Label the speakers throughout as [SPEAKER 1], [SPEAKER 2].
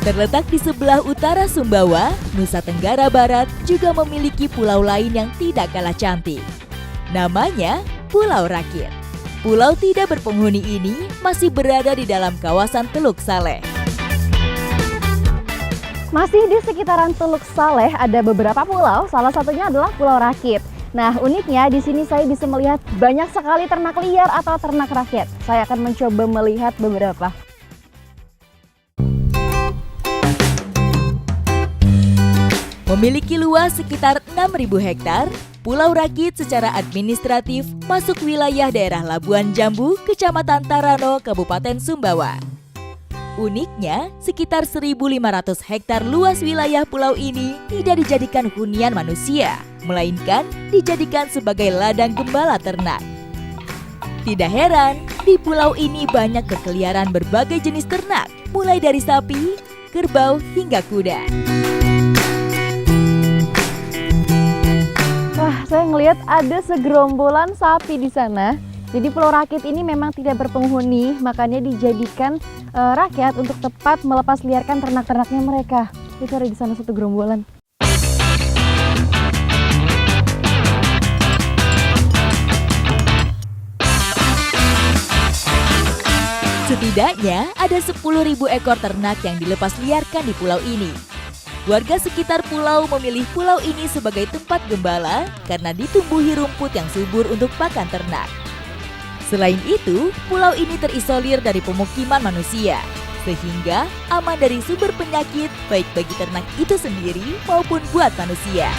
[SPEAKER 1] Terletak di sebelah utara Sumbawa, Nusa Tenggara Barat juga memiliki pulau lain yang tidak kalah cantik. Namanya Pulau Rakit. Pulau tidak berpenghuni ini masih berada di dalam kawasan Teluk Saleh.
[SPEAKER 2] Masih di sekitaran Teluk Saleh ada beberapa pulau, salah satunya adalah Pulau Rakit. Nah, uniknya di sini saya bisa melihat banyak sekali ternak liar atau ternak rakyat. Saya akan mencoba melihat beberapa.
[SPEAKER 1] Memiliki luas sekitar 6.000 hektar, Pulau Rakit secara administratif masuk wilayah daerah Labuan Jambu, Kecamatan Tarano, Kabupaten Sumbawa. Uniknya, sekitar 1.500 hektar luas wilayah pulau ini tidak dijadikan hunian manusia, melainkan dijadikan sebagai ladang gembala ternak. Tidak heran, di pulau ini banyak berkeliaran berbagai jenis ternak, mulai dari sapi, kerbau, hingga kuda.
[SPEAKER 2] Wah, saya ngelihat ada segerombolan sapi di sana. Jadi Pulau Rakit ini memang tidak berpenghuni, makanya dijadikan rakyat untuk tepat melepas liarkan ternak-ternaknya mereka. Itu ada di sana satu gerombolan.
[SPEAKER 1] Setidaknya ada 10.000 ekor ternak yang dilepas liarkan di pulau ini. Warga sekitar pulau memilih pulau ini sebagai tempat gembala karena ditumbuhi rumput yang subur untuk pakan ternak. Selain itu, pulau ini terisolir dari pemukiman manusia, sehingga aman dari sumber penyakit baik bagi ternak itu sendiri maupun buat manusia.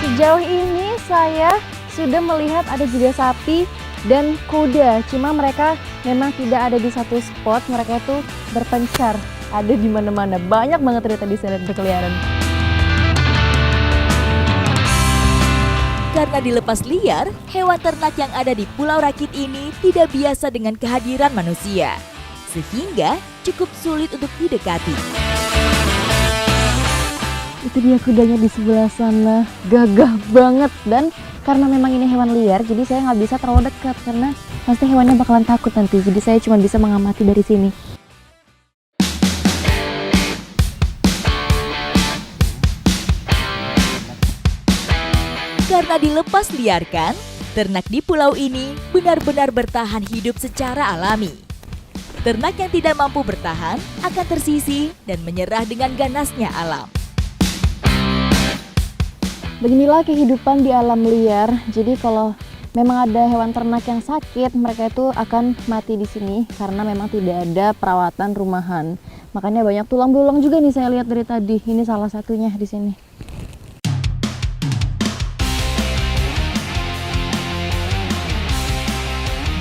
[SPEAKER 2] Sejauh ini saya sudah melihat ada juga sapi dan kuda, cuma mereka memang tidak ada di satu spot, mereka itu berpencar, ada di mana-mana, banyak banget ternyata di sana berkeliaran.
[SPEAKER 1] Karena dilepas liar, hewan ternak yang ada di Pulau Rakit ini tidak biasa dengan kehadiran manusia, sehingga cukup sulit untuk didekati.
[SPEAKER 2] Itu dia kudanya di sebelah sana, gagah banget. Dan karena memang ini hewan liar, jadi saya nggak bisa terlalu dekat karena pasti hewannya bakalan takut nanti. Jadi saya cuma bisa mengamati dari sini.
[SPEAKER 1] Karena dilepas liarkan, ternak di pulau ini benar-benar bertahan hidup secara alami. Ternak yang tidak mampu bertahan akan tersisih dan menyerah dengan ganasnya alam.
[SPEAKER 2] Beginilah kehidupan di alam liar. Jadi kalau memang ada hewan ternak yang sakit, mereka itu akan mati di sini karena memang tidak ada perawatan rumahan. Makanya banyak tulang belulang juga nih saya lihat dari tadi. Ini salah satunya di sini.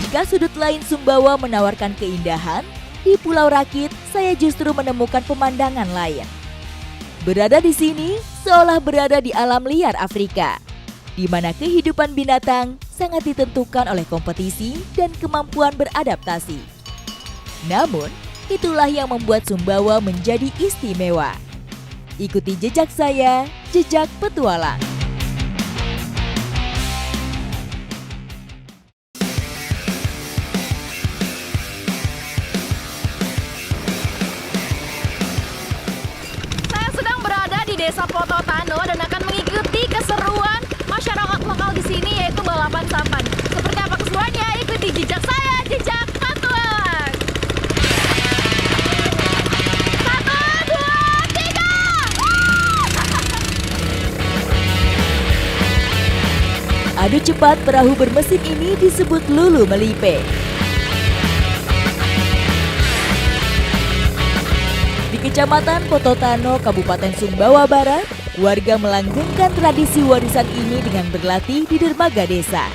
[SPEAKER 1] Jika sudut lain Sumbawa menawarkan keindahan, di Pulau Rakit saya justru menemukan pemandangan lain. Berada di sini seolah berada di alam liar Afrika, di mana kehidupan binatang sangat ditentukan oleh kompetisi dan kemampuan beradaptasi. Namun, itulah yang membuat Sumbawa menjadi istimewa. Ikuti jejak saya, jejak petualang.
[SPEAKER 2] Desa Pototano dan akan mengikuti keseruan masyarakat lokal di sini, yaitu balapan sampan. Seperti apa keseruannya? Ikuti jejak saya, jejak petualang. 1, 2, 3.
[SPEAKER 1] Adu cepat perahu bermesin ini disebut Lulu Melipe. Di Kecamatan Pototano, Kabupaten Sumbawa Barat, warga melanggengkan tradisi warisan ini dengan berlatih di dermaga desa.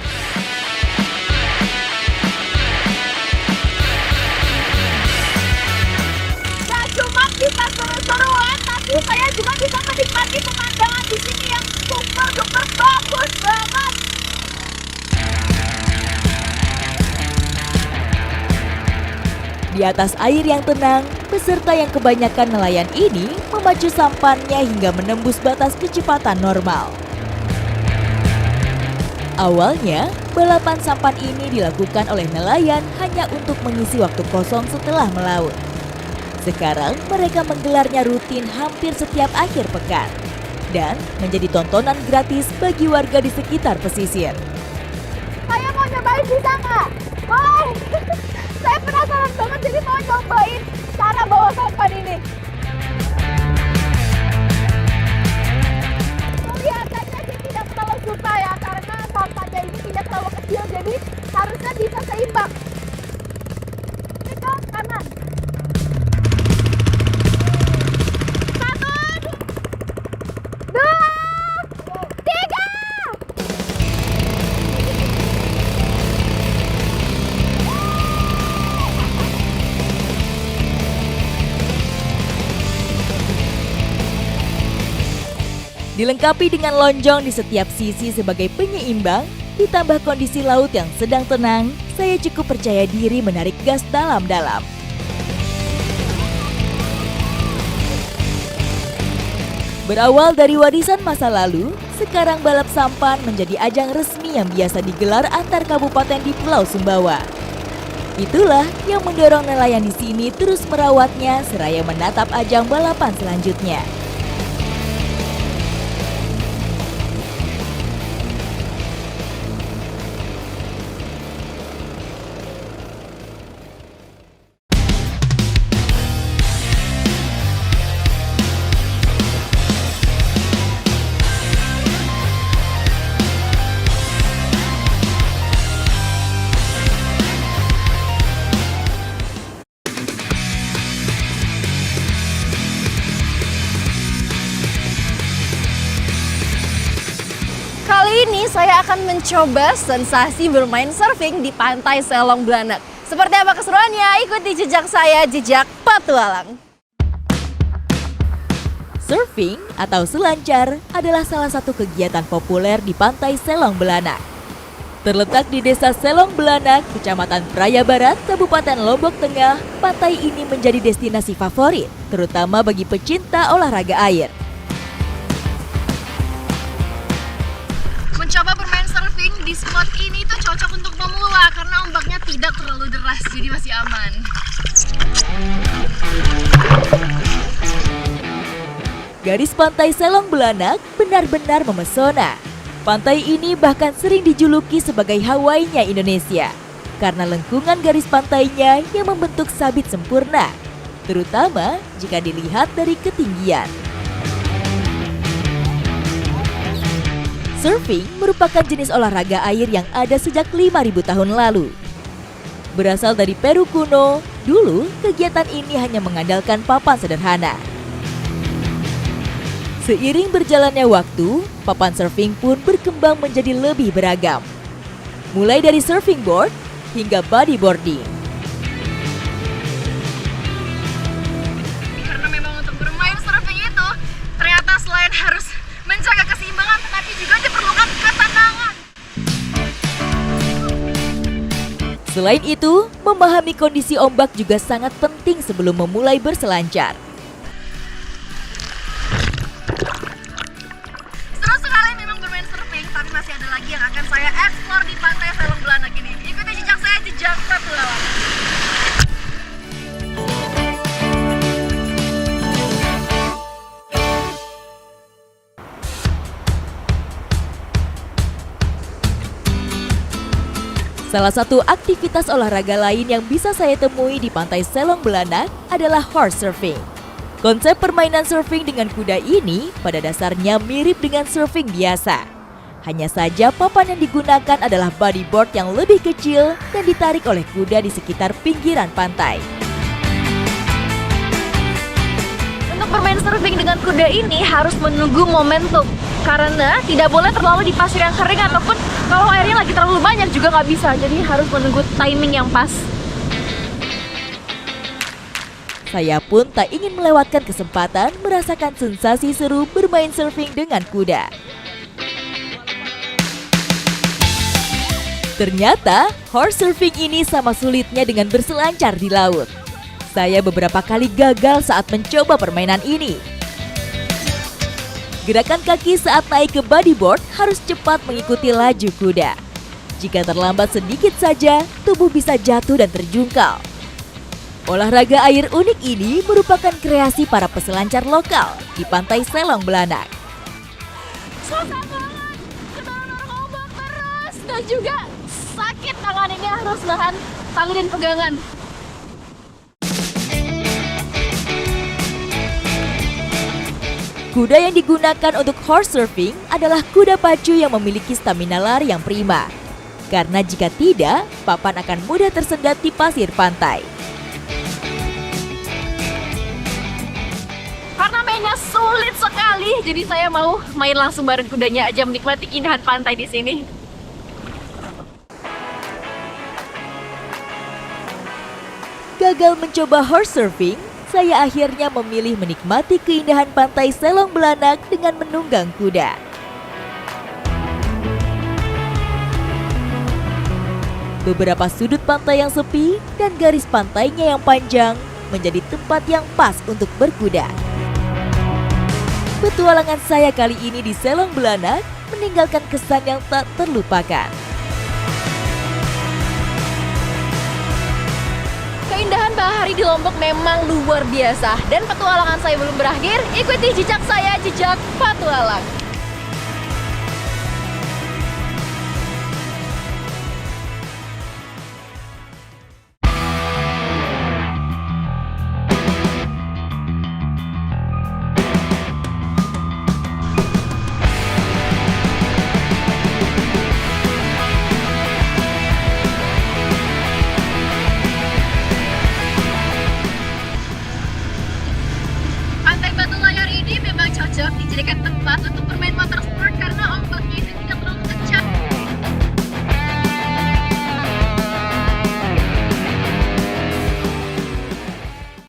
[SPEAKER 2] Gak cuma bisa seru-seruan, tapi saya juga bisa menikmati pemandangan di sini yang super duper bagus banget.
[SPEAKER 1] Di atas air yang tenang, peserta yang kebanyakan nelayan ini memacu sampannya hingga menembus batas kecepatan normal. Awalnya, balapan sampan ini dilakukan oleh nelayan hanya untuk mengisi waktu kosong setelah melaut. Sekarang mereka menggelarnya rutin hampir setiap akhir pekan dan menjadi tontonan gratis bagi warga di sekitar pesisir.
[SPEAKER 2] Saya mau nyobain, bisa nggak? Boleh. Saya penasaran banget, jadi mau cobain cara bawa sampan ini. Kelihatannya sih tidak terlalu susah ya, karena sampannya ini tidak terlalu kecil, jadi harusnya bisa seimbang. Ini ke kanan. 1, 2, 3.
[SPEAKER 1] Dilengkapi dengan lonjong di setiap sisi sebagai penyeimbang, ditambah kondisi laut yang sedang tenang, saya cukup percaya diri menarik gas dalam-dalam. Berawal dari warisan masa lalu, sekarang balap sampan menjadi ajang resmi yang biasa digelar antar kabupaten di Pulau Sumbawa. Itulah yang mendorong nelayan di sini terus merawatnya seraya menatap ajang balapan selanjutnya.
[SPEAKER 2] Kali ini saya akan mencoba sensasi bermain surfing di pantai Selong Belanak. Seperti apa keseruannya? Ikuti jejak saya, jejak petualang.
[SPEAKER 1] Surfing atau selancar adalah salah satu kegiatan populer di pantai Selong Belanak. Terletak di Desa Selong Belanak, Kecamatan Praia Barat, Kabupaten Lombok Tengah, pantai ini menjadi destinasi favorit, terutama bagi pecinta olahraga air.
[SPEAKER 2] Mencoba bermain surfing di spot ini tuh cocok untuk pemula karena ombaknya tidak terlalu deras, jadi masih aman.
[SPEAKER 1] Garis pantai Selong Belanak benar-benar memesona. Pantai ini bahkan sering dijuluki sebagai Hawaii-nya Indonesia karena lengkungan garis pantainya yang membentuk sabit sempurna, terutama jika dilihat dari ketinggian. Surfing merupakan jenis olahraga air yang ada sejak 5.000 tahun lalu. Berasal dari Peru kuno, dulu kegiatan ini hanya mengandalkan papan sederhana. Seiring berjalannya waktu, papan surfing pun berkembang menjadi lebih beragam. Mulai dari surfing board hingga bodyboarding.
[SPEAKER 2] Karena memang untuk bermain surfing itu ternyata selain harus menjaga keseimbangan, tetapi juga diperlukan ketenangan.
[SPEAKER 1] Selain itu, memahami kondisi ombak juga sangat penting sebelum memulai berselancar.
[SPEAKER 2] Seru sekali memang bermain surfing, tapi masih ada lagi yang akan saya eksplor di pantai Selong Belanak ini. Ikuti jejak saya, jejak petualang.
[SPEAKER 1] Salah satu aktivitas olahraga lain yang bisa saya temui di pantai Selong Belanak adalah horse surfing. Konsep permainan surfing dengan kuda ini pada dasarnya mirip dengan surfing biasa. Hanya saja papan yang digunakan adalah bodyboard yang lebih kecil dan ditarik oleh kuda di sekitar pinggiran pantai.
[SPEAKER 2] Untuk bermain surfing dengan kuda ini harus menunggu momentum, karena tidak boleh terlalu di pasir yang kering ataupun kalau airnya lagi terlalu banyak juga nggak bisa, jadi harus menunggu timing yang pas.
[SPEAKER 1] Saya pun tak ingin melewatkan kesempatan merasakan sensasi seru bermain surfing dengan kuda. Ternyata horse surfing ini sama sulitnya dengan berselancar di laut. Saya beberapa kali gagal saat mencoba permainan ini. Gerakan kaki saat naik ke bodyboard harus cepat mengikuti laju kuda. Jika terlambat sedikit saja, tubuh bisa jatuh dan terjungkal. Olahraga air unik ini merupakan kreasi para peselancar lokal di Pantai Selong Belanak.
[SPEAKER 3] Susah banget, kena ombak terus dan juga sakit tangan ini, harus nahan tali dan pegangan.
[SPEAKER 1] Kuda yang digunakan untuk horse surfing adalah kuda pacu yang memiliki stamina lari yang prima. Karena jika tidak, papan akan mudah tersendat di pasir pantai.
[SPEAKER 3] Karena mainnya sulit sekali, jadi saya mau main langsung bareng kudanya aja, menikmati keindahan pantai di sini.
[SPEAKER 1] Gagal mencoba horse surfing, saya akhirnya memilih menikmati keindahan pantai Selong Belanak dengan menunggang kuda. Beberapa sudut pantai yang sepi dan garis pantainya yang panjang menjadi tempat yang pas untuk berkuda. Petualangan saya kali ini di Selong Belanak meninggalkan kesan yang tak terlupakan.
[SPEAKER 3] Keindahan bahari di Lombok memang luar biasa, dan petualangan saya belum berakhir. Ikuti jejak saya, jejak petualang. Pantai Batu Layar ini memang cocok dijadikan tempat untuk bermain water sport karena ombaknya